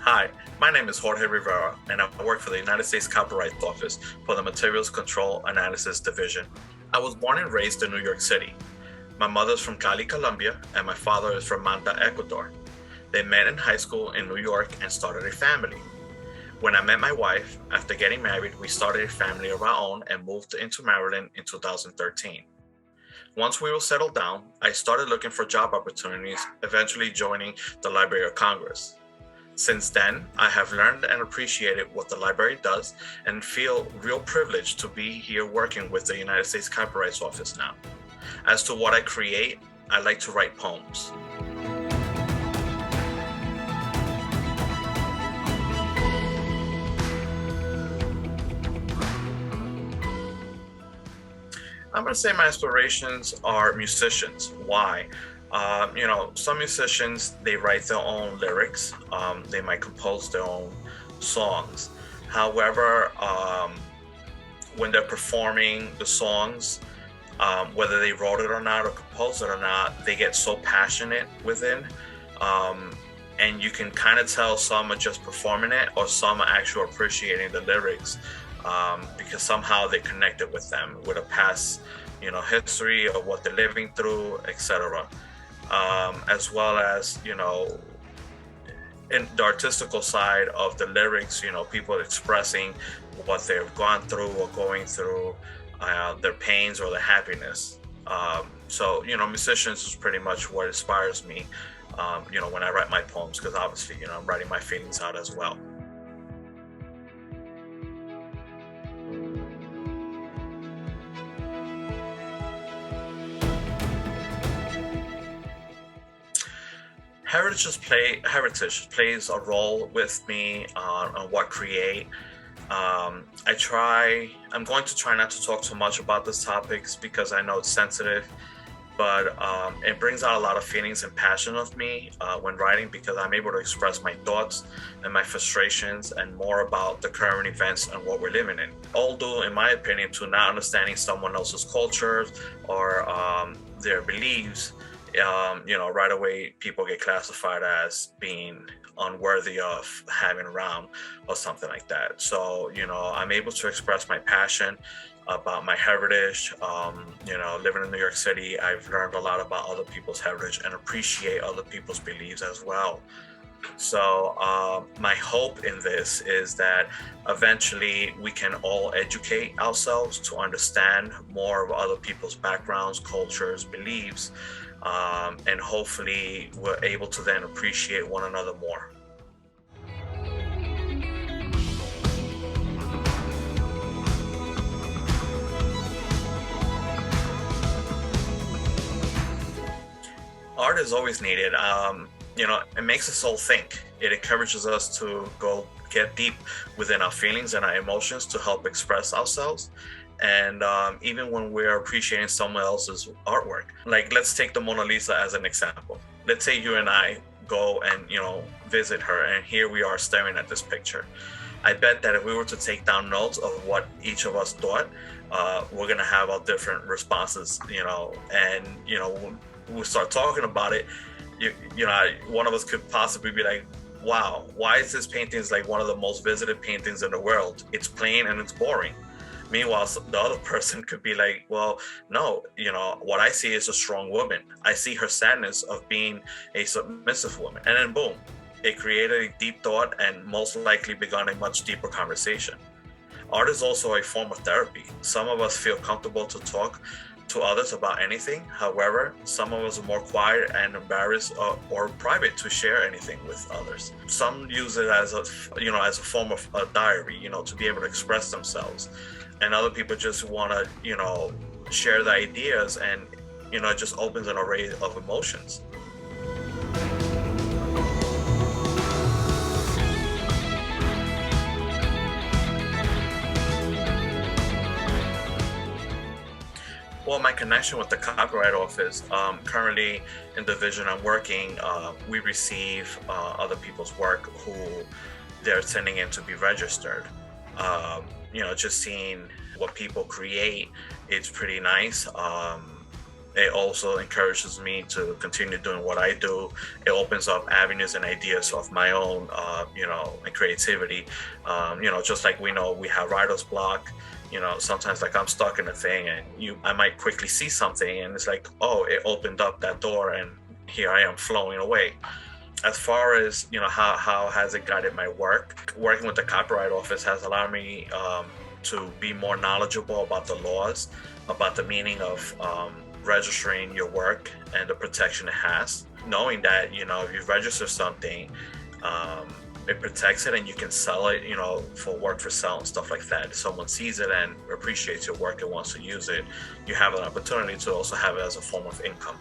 Hi, my name is Jorge Rivera, and I work for the United States Copyright Office for the Materials Control Analysis Division. I was born and raised in New York City. My mother is from Cali, Colombia, and my father is from Manta, Ecuador. They met in high school in New York and started a family. When I met my wife, after getting married, we started a family of our own and moved into Maryland in 2013. Once we were settled down, I started looking for job opportunities, eventually joining the Library of Congress. Since then, I have learned and appreciated what the library does and feel real privileged to be here working with the United States Copyright Office now. As to what I create, I like to write poems. I'm going to say my inspirations are musicians. Why? Some musicians, they write their own lyrics. They might compose their own songs. However, when they're performing the songs, whether they wrote it or not or composed it or not, they get so passionate within. And you can kind of tell some are just performing it or some are actually appreciating the lyrics because somehow they connected with them with a past, history of what they're living through, etc. As well as, in the artistical side of the lyrics, people expressing what they've gone through or going through, their pains or their happiness. So, musicians is pretty much what inspires me, when I write my poems, because obviously, I'm writing my feelings out as well. Heritage plays a role with me on what create. I'm going to try not to talk too much about these topics because I know it's sensitive, but it brings out a lot of feelings and passion of me when writing because I'm able to express my thoughts and my frustrations and more about the current events and what we're living in. All due, in my opinion, to not understanding someone else's culture or their beliefs. Right away people get classified as being unworthy of having around or something like that. So, I'm able to express my passion about my heritage. Living in New York City, I've learned a lot about other people's heritage and appreciate other people's beliefs as well. So my hope in this is that eventually we can all educate ourselves to understand more of other people's backgrounds, cultures, beliefs, and hopefully we're able to then appreciate one another more. Art is always needed. It makes us all think. It encourages us to go get deep within our feelings and our emotions to help express ourselves. And even when we're appreciating someone else's artwork, like let's take the Mona Lisa as an example. Let's say you and I go and visit her, and here we are staring at this picture. I bet that if we were to take down notes of what each of us thought, we're gonna have our different responses, and when we start talking about it, one of us could possibly be like, wow, why is this painting like one of the most visited paintings in the world? It's plain and it's boring. Meanwhile, the other person could be like, well, no, what I see is a strong woman. I see her sadness of being a submissive woman. And then boom, it created a deep thought and most likely begun a much deeper conversation. Art is also a form of therapy. Some of us feel comfortable to talk to others about anything. However, some of us are more quiet and embarrassed or private to share anything with others. Some use it as a form of a diary, to be able to express themselves. And other people just want to, share the ideas and it just opens an array of emotions. Well, my connection with the Copyright Office, currently in the division I'm working, we receive other people's work who they're sending in to be registered. Just seeing what people create, it's pretty nice. It also encourages me to continue doing what I do. It opens up avenues and ideas of my own, and creativity. Just like we know we have writer's block. Sometimes like I'm stuck in a thing, and I might quickly see something, and it's like, oh, it opened up that door, and here I am flowing away. As far as how has it guided my work, working with the Copyright Office has allowed me to be more knowledgeable about the laws, about the meaning of registering your work and the protection it has. Knowing that if you register something, it protects it, and you can sell it, for work for sale and stuff like that. If someone sees it and appreciates your work and wants to use it, you have an opportunity to also have it as a form of income.